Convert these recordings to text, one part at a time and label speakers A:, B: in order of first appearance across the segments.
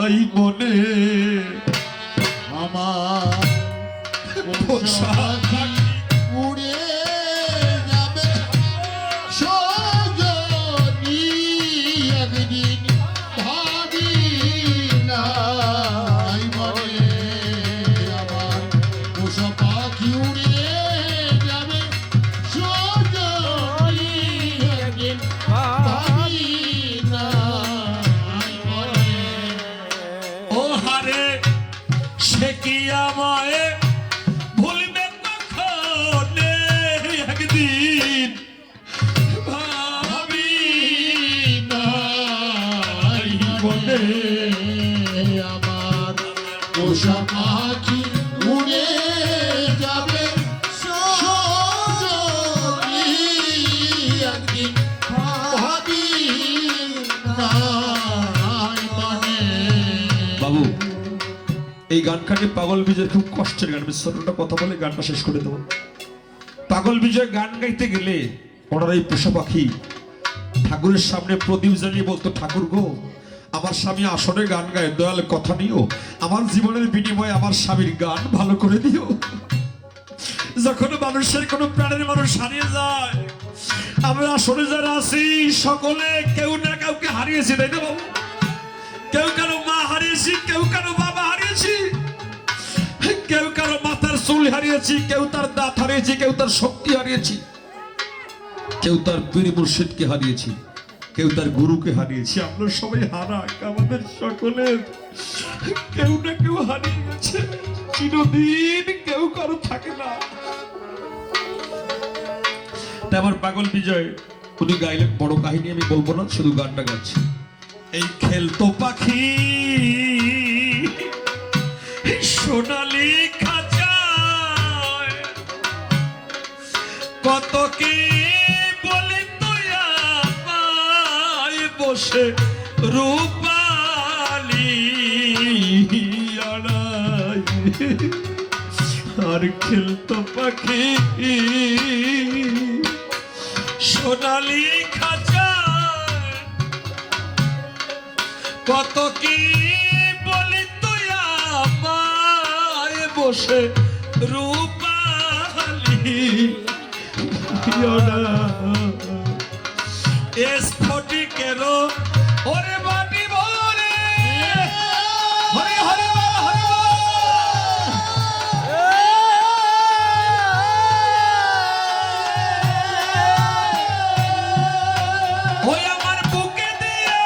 A: নাই মনে
B: আমার
A: পোষা
B: উড়ে যাবে সজনী একদিন ভাবি নাই মনে আমার পোষা পাখি উড়ে যাবে সজনী একদিন ভাবি নাই মনে
A: ও হারে সে কি আমায় ভুলবে কখনে একদিন ভাবি নাই মনে
B: আমার পোষা পাখি উড়ে যাবে সজনী একদিন ভাবি নাই মনে
A: বাবু এই গানখানি পাগল বিজয়ের খুব কষ্টের গান। আমি ছোটটা কথা বলে গানটা শেষ করে দেবো। পাগল বিজয় গান গাইতে গেলে ওনার এই পোষা পাখি ঠাকুরের সামনে প্রদীপ জ্বালিয়ে বলতো, ঠাকুর গো আমার স্বামী আসরে গান গায়, দয়াল কথা নিও, আমার জীবনের বিনিময়ে আমার স্বামীর গান ভালো করে দিও। যখন মানুষের কোনো প্রাণের মানুষ হারিয়ে যায়, আমরা আসরে যারা আছি সকলে কেউ না কাউকে হারিয়েছি, তাই না বাবু? কেউ কারো মা হারিয়েছি, কেউ কারো বাবা হারিয়েছি, কেউ কারো মাথার চুল হারিয়েছি, কেউ তার দাঁত হারিয়েছি, কেউ তার শক্তি হারিয়েছি, কেউ তার পীর মুর্শিদকে হারিয়েছি, কেউ তার গুরুকে হারিয়েছি। আমরা সবাই হারাক, আমাদের সকলের কেউ না কেউ হারিয়ে গেছে, চিরদিন কেউ কারো থাকে না। তাই আমার পাগল বিজয় উনি গাইলেন বড় কাহিনী আমি বলবো না, শুধু গানটা গাচ্ছি। এই খেলতো পাখি সোনালি খাঁচায় কত কি বলি তুই আমায় বসে রূপালি আড়াই আর খেলতো পাখি সোনালি খাঁচায় কত কি বলি তুই আমায় বসে রূপালি স্ফটিকেরও ওরে বাটি বলে হরে হরে বল, হরে বল। ওই আমার বুকে দিয়ে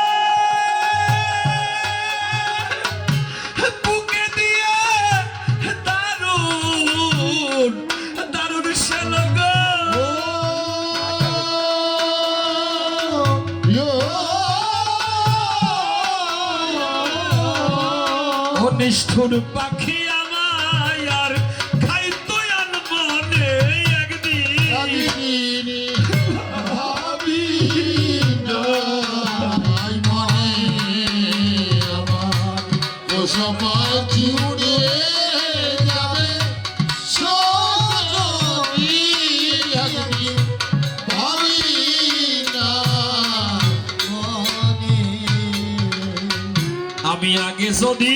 A: দারুণ দারুণ সে লগো ও নিষ্ঠুর পাখি আমায় আর খাইতো আনমনে একদিন
B: ভাবি নাই মনে আমার পোষা পাখি উড়ে যাবে সজনী একদিন ভাবি নাই মনে
A: আমি আগে যদি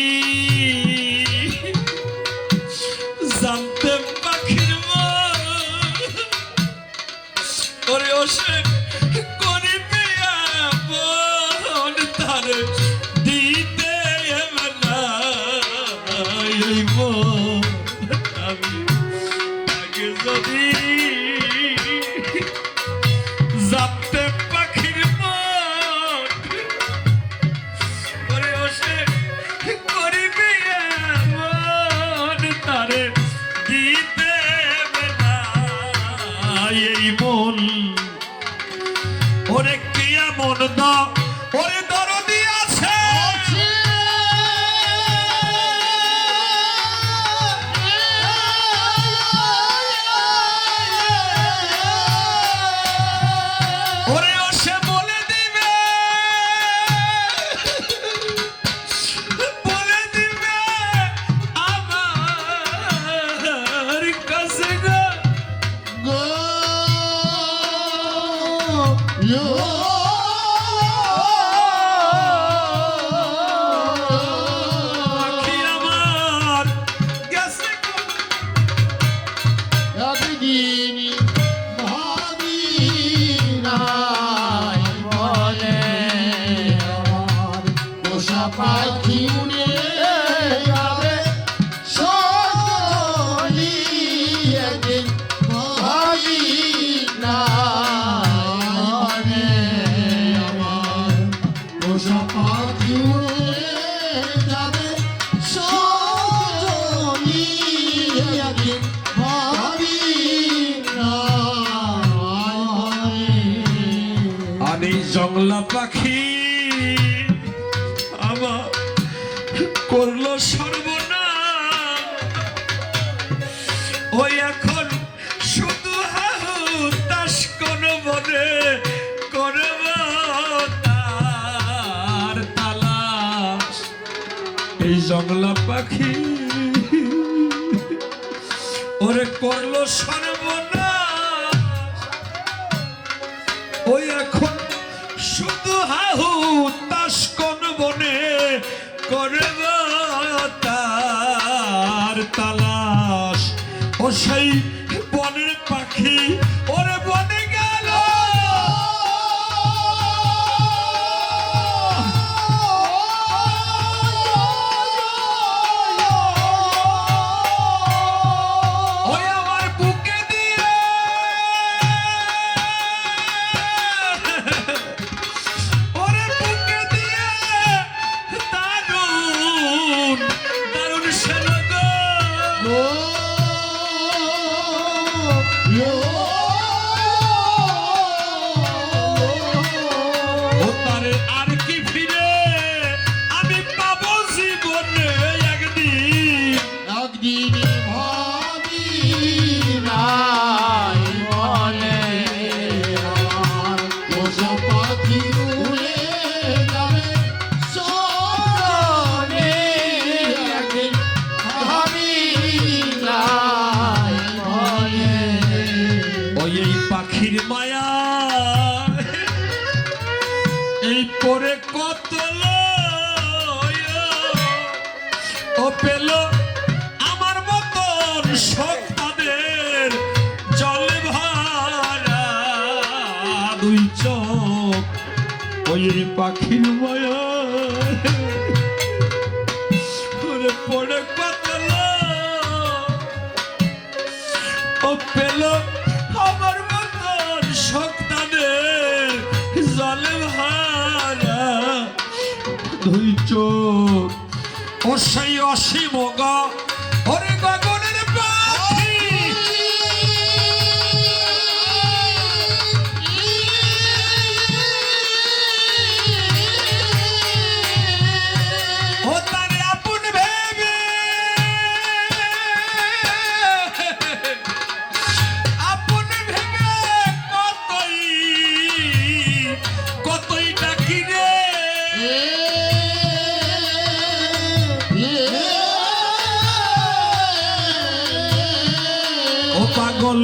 A: জানতাম পাখির মন ওরে ওসে করিবে এমন তারে দিতে এবে না এই মন। আমি আগে যদি জানতাম পাখির মন ওরে ওসে করিবে এমন তারে দিতে এবে না এই মন। ওরে কি এমন না ওরে দরদি আছে ওরে ওসে বলে দিবে আমার কাছে গো
B: go yo
A: জংলা পাখি আমার করলো সর্বনাশ, ওই এখন শুধু হাহু তাস কোন বনে করব তার তালাশ। এই জংলা পাখি ওরে করলো সর্বনাশ, ওই এখন শুধু হাহু তাস কোন বনে করব তার তালাশ। ও সেই বনের পাখি ওরে বনে গেল, ওই আমার বুকে দিয়ে ওরে বুকে দিয়ে দারুণ দারুণ সেনগ ও তারে আর কি ফিরে আমি পাবো জীবনে একদিন।
B: একদিন ভাবি নাই মনে আমার পোষা পাখি উড়ে যাবে সোনে। একদিন ভাবি নাই মনে
A: ওই এই পাখির মায়া এই পরে কত ও পেল আমার মতন শোক তাদের জলে ভরা দুই চোখ। ওই এই পাখির মায়া ওরে পড়ে কত ও পেল আমার মতন শোক তাদের জলে ভরা দুই চোখ। ও সেই অসীম গা ওরে গগনের পাখি ও তারে আপন ভেবে আপন ভেবে কতই কতই ডাকি রে। ও পাগল